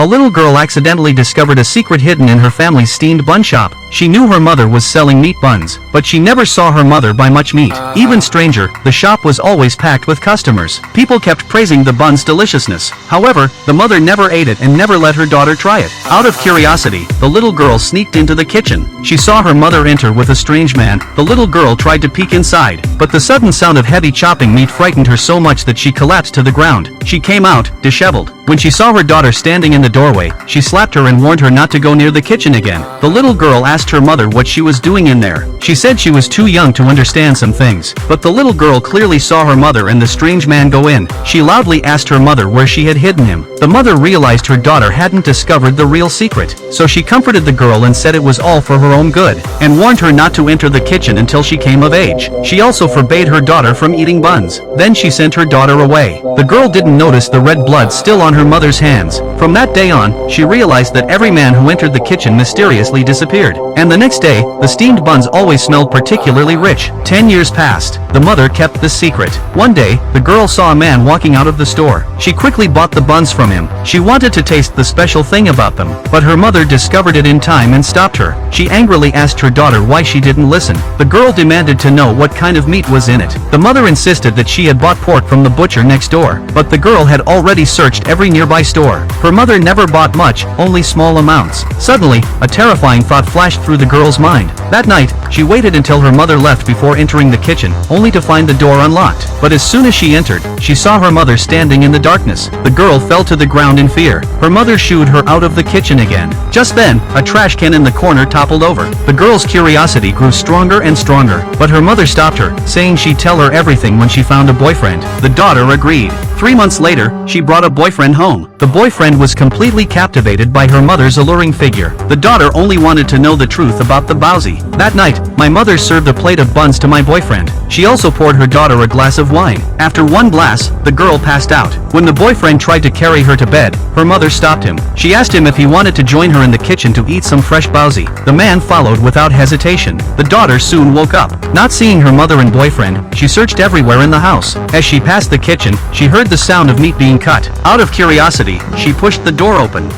A little girl accidentally discovered a secret hidden in her family's steamed bun shop. She knew her mother was selling meat buns, but she never saw her mother buy much meat. Even stranger, the shop was always packed with customers. People kept praising the bun's deliciousness. However, the mother never ate it and never let her daughter try it. Out of curiosity, the little girl sneaked into the kitchen. She saw her mother enter with a strange man. The little girl tried to peek inside, but the sudden sound of heavy chopping meat frightened her so much that she collapsed to the ground. She came out, disheveled. When she saw her daughter standing in the doorway, she slapped her and warned her not to go near the kitchen again. The little girl asked her mother what she was doing in there. She said she was too young to understand some things, but the little girl clearly saw her mother and the strange man go in. She loudly asked her mother where she had hidden him. The mother realized her daughter hadn't discovered the real secret, so she comforted the girl and said it was all for her own good, and warned her not to enter the kitchen until she came of age. She also forbade her daughter from eating buns. Then she sent her daughter away. The girl didn't notice the red blood still on her mother's hands. From that day on, she realized that every man who entered the kitchen mysteriously disappeared. And the next day, the steamed buns always smelled particularly rich. 10 years passed. The mother kept this secret. One day, the girl saw a man walking out of the store. She quickly bought the buns from him. She wanted to taste the special thing about them, but her mother discovered it in time and stopped her. She angrily asked her daughter why she didn't listen. The girl demanded to know what kind of meat was in it. The mother insisted that she had bought pork from the butcher next door, but the girl had already searched every nearby store. Her mother never bought much, only small amounts. Suddenly, a terrifying thought flashed through the girl's mind. That night, she waited until her mother left before entering the kitchen, only to find the door unlocked. But as soon as she entered, she saw her mother standing in the darkness. The girl fell to the ground in fear. Her mother shooed her out of the kitchen again. Just then, a trash can in the corner toppled over. The girl's curiosity grew stronger and stronger, but her mother stopped her, saying she'd tell her everything when she found a boyfriend. The daughter agreed. 3 months later, she brought a boyfriend home. The boyfriend was completely captivated by her mother's alluring figure. The daughter only wanted to know the truth about the bowsy. That night, my mother served a plate of buns to my boyfriend. She also poured her daughter a glass of wine. After one glass, the girl passed out. When the boyfriend tried to carry her to bed, her mother stopped him. She asked him if he wanted to join her in the kitchen to eat some fresh bowsy. The man followed without hesitation. The daughter soon woke up. Not seeing her mother and boyfriend, she searched everywhere in the house. As she passed the kitchen, she heard the sound of meat being cut. Out of curiosity, she pushed the door open.